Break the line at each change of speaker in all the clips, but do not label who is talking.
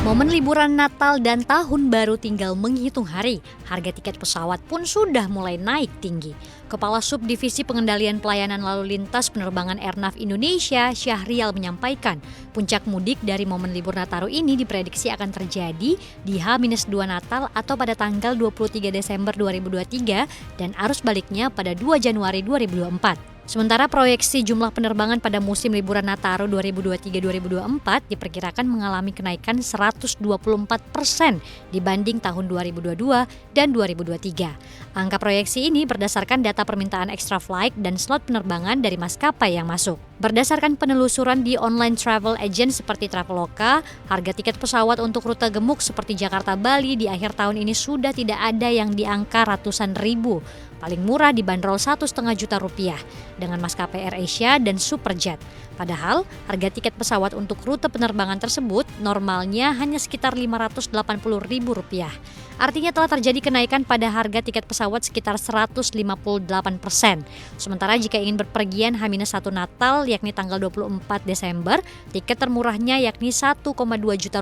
Momen liburan Natal dan Tahun Baru tinggal menghitung hari. Harga tiket pesawat pun sudah mulai naik tinggi. Kepala Subdivisi Pengendalian Pelayanan Lalu Lintas Penerbangan Airnav Indonesia, Syahrial menyampaikan, puncak mudik dari momen libur Nataru ini diprediksi akan terjadi di H-2 Natal atau pada tanggal 23 Desember 2023 dan arus baliknya pada 2 Januari 2024. Sementara proyeksi jumlah penerbangan pada musim liburan Nataru 2023-2024 diperkirakan mengalami kenaikan 124% dibanding tahun 2022 dan 2023. Angka proyeksi ini berdasarkan data permintaan extra flight dan slot penerbangan dari maskapai yang masuk. Berdasarkan penelusuran di online travel agent seperti Traveloka, harga tiket pesawat untuk rute gemuk seperti Jakarta-Bali di akhir tahun ini sudah tidak ada yang di angka ratusan ribu. Paling murah dibanderol Rp1,5 juta dengan maskapai AirAsia dan Superjet. Padahal harga tiket pesawat untuk rute penerbangan tersebut normalnya hanya sekitar Rp580.000. Artinya telah terjadi kenaikan pada harga tiket pesawat sekitar 158%. Sementara jika ingin berpergian H-1 Natal yakni tanggal 24 Desember, tiket termurahnya yakni Rp1,2 juta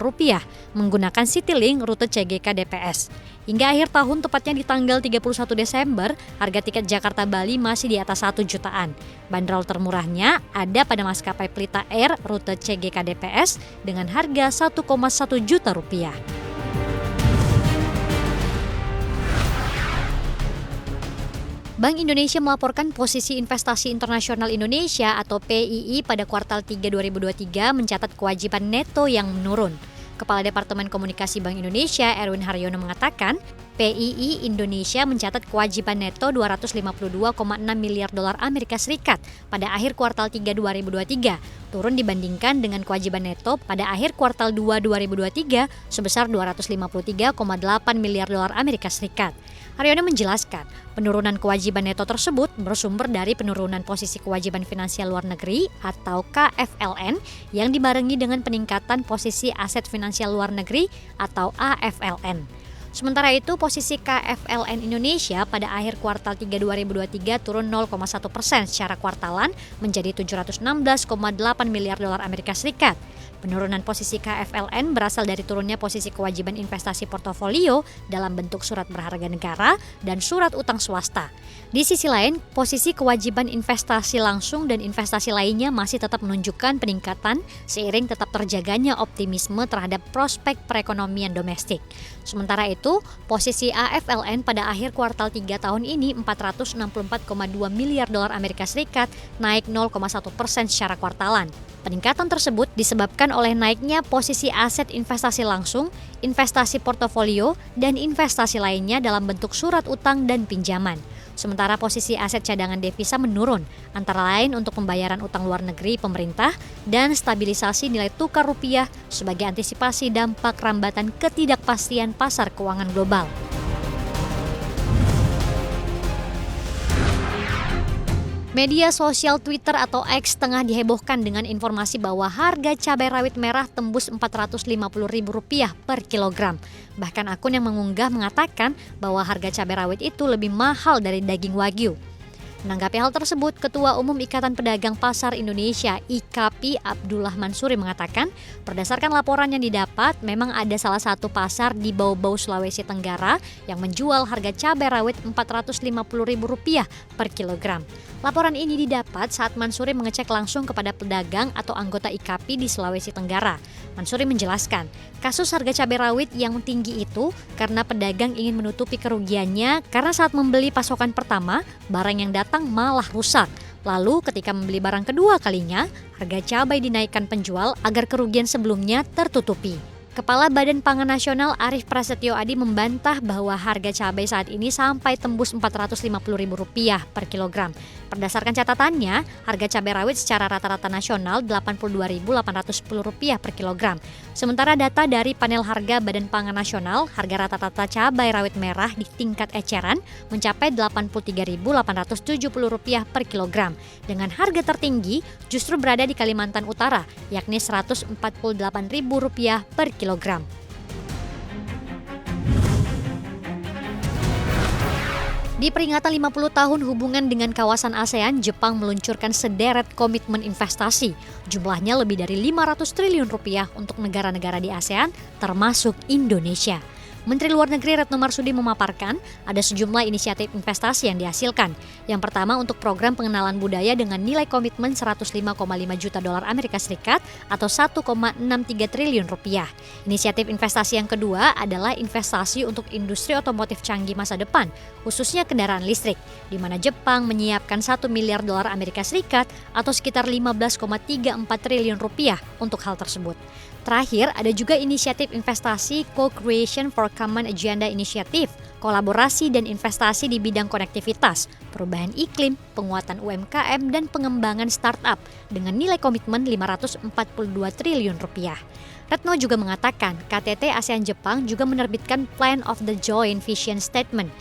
menggunakan Citylink rute CGK DPS. Hingga akhir tahun tepatnya di tanggal 31 Desember, harga tiket Jakarta-Bali masih di atas 1 jutaan. Bandrol termurahnya ada pada maskapai Pelita Air rute CGK DPS dengan harga Rp1,1 juta. Bank Indonesia melaporkan posisi investasi internasional Indonesia atau PII pada kuartal 3 2023 mencatat kewajiban neto yang menurun. Kepala Departemen Komunikasi Bank Indonesia Erwin Haryono mengatakan, PII Indonesia mencatat kewajiban neto 252,6 miliar dolar Amerika Serikat pada akhir kuartal 3 2023, turun dibandingkan dengan kewajiban neto pada akhir kuartal 2 2023 sebesar 253,8 miliar dolar Amerika Serikat. Haryono menjelaskan, penurunan kewajiban neto tersebut bersumber dari penurunan posisi kewajiban finansial luar negeri atau KFLN yang dibarengi dengan peningkatan posisi aset finansial luar negeri atau AFLN. Sementara itu, posisi KFLN Indonesia pada akhir kuartal 3 2023 turun 0,1% secara kuartalan menjadi 716,8 miliar dolar Amerika Serikat. Penurunan posisi KFLN berasal dari turunnya posisi kewajiban investasi portofolio dalam bentuk surat berharga negara dan surat utang swasta. Di sisi lain, posisi kewajiban investasi langsung dan investasi lainnya masih tetap menunjukkan peningkatan seiring tetap terjaganya optimisme terhadap prospek perekonomian domestik. Sementara itu, posisi AFLN pada akhir kuartal 3 tahun ini 464,2 miliar dolar Amerika Serikat, naik 0,1% secara kuartalan. Peningkatan tersebut disebabkan oleh naiknya posisi aset investasi langsung, investasi portofolio, dan investasi lainnya dalam bentuk surat utang dan pinjaman. Sementara posisi aset cadangan devisa menurun, antara lain untuk pembayaran utang luar negeri pemerintah dan stabilisasi nilai tukar rupiah sebagai antisipasi dampak rambatan ketidakpastian pasar keuangan global. Media sosial Twitter atau X tengah dihebohkan dengan informasi bahwa harga cabai rawit merah tembus Rp450.000 per kilogram. Bahkan akun yang mengunggah mengatakan bahwa harga cabai rawit itu lebih mahal dari daging wagyu. Menanggapi hal tersebut, Ketua Umum Ikatan Pedagang Pasar Indonesia IKAPI Abdullah Mansuri mengatakan, berdasarkan laporan yang didapat, memang ada salah satu pasar di Bau-Bau Sulawesi Tenggara yang menjual harga cabai rawit Rp450.000 per kilogram. Laporan ini didapat saat Mansuri mengecek langsung kepada pedagang atau anggota IKAPI di Sulawesi Tenggara. Mansuri menjelaskan, kasus harga cabai rawit yang tinggi itu karena pedagang ingin menutupi kerugiannya karena saat membeli pasokan pertama, barang yang datang malah rusak. Lalu ketika membeli barang kedua kalinya, harga cabai dinaikkan penjual agar kerugian sebelumnya tertutupi. Kepala Badan Pangan Nasional Arief Prasetyo Adi membantah bahwa harga cabai saat ini sampai tembus Rp450.000 per kilogram. Berdasarkan catatannya, harga cabai rawit secara rata-rata nasional Rp82.810 per kilogram. Sementara data dari panel harga Badan Pangan Nasional, harga rata-rata cabai rawit merah di tingkat eceran mencapai Rp83.870 per kilogram. Dengan harga tertinggi justru berada di Kalimantan Utara, yakni Rp148.000 per kilogram. Di peringatan 50 tahun hubungan dengan kawasan ASEAN, Jepang meluncurkan sederet komitmen investasi. Jumlahnya lebih dari 500 triliun rupiah untuk negara-negara di ASEAN, termasuk Indonesia. Menteri Luar Negeri Retno Marsudi memaparkan ada sejumlah inisiatif investasi yang dihasilkan. Yang pertama untuk program pengenalan budaya dengan nilai komitmen 105,5 juta dolar Amerika Serikat atau 1,63 triliun rupiah. Inisiatif investasi yang kedua adalah investasi untuk industri otomotif canggih masa depan, khususnya kendaraan listrik, di mana Jepang menyiapkan 1 miliar dolar Amerika Serikat atau sekitar 15,34 triliun rupiah untuk hal tersebut. Terakhir, ada juga inisiatif investasi Co-Creation for Common Agenda Initiative, kolaborasi dan investasi di bidang konektivitas, perubahan iklim, penguatan UMKM, dan pengembangan startup dengan nilai komitmen 542 triliun rupiah. Retno juga mengatakan KTT ASEAN Jepang juga menerbitkan Plan of the Joint Vision Statement.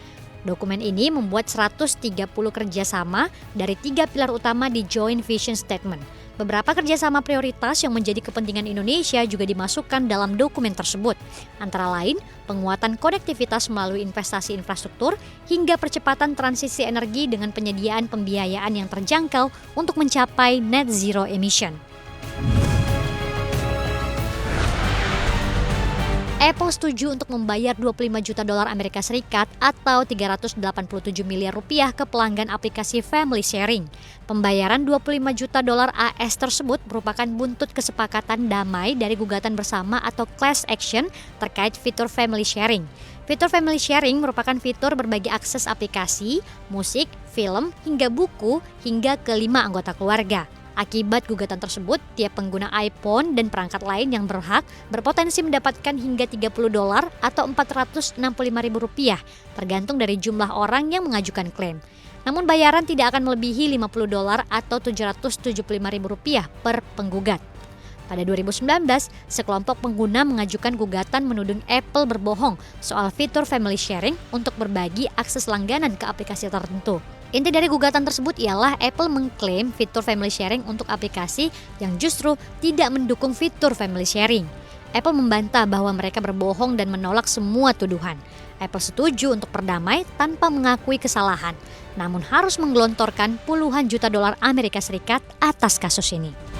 Dokumen ini membuat 130 kerjasama dari 3 pilar utama di Joint Vision Statement. Beberapa kerjasama prioritas yang menjadi kepentingan Indonesia juga dimasukkan dalam dokumen tersebut. Antara lain, penguatan konektivitas melalui investasi infrastruktur hingga percepatan transisi energi dengan penyediaan pembiayaan yang terjangkau untuk mencapai net zero emission. Apple setuju untuk membayar 25 juta dolar Amerika Serikat atau 387 miliar rupiah ke pelanggan aplikasi Family Sharing. Pembayaran 25 juta dolar AS tersebut merupakan buntut kesepakatan damai dari gugatan bersama atau class action terkait fitur Family Sharing. Fitur Family Sharing merupakan fitur berbagi akses aplikasi, musik, film, hingga buku hingga ke 5 anggota keluarga. Akibat gugatan tersebut, tiap pengguna iPhone dan perangkat lain yang berhak berpotensi mendapatkan hingga 30 dolar atau 465 ribu rupiah, tergantung dari jumlah orang yang mengajukan klaim. Namun bayaran tidak akan melebihi 50 dolar atau 775 ribu rupiah per penggugat. Pada 2019, sekelompok pengguna mengajukan gugatan menuding Apple berbohong soal fitur Family Sharing untuk berbagi akses langganan ke aplikasi tertentu. Inti dari gugatan tersebut ialah Apple mengklaim fitur Family Sharing untuk aplikasi yang justru tidak mendukung fitur Family Sharing. Apple membantah bahwa mereka berbohong dan menolak semua tuduhan. Apple setuju untuk berdamai tanpa mengakui kesalahan, namun harus menggelontorkan puluhan juta dolar Amerika Serikat atas kasus ini.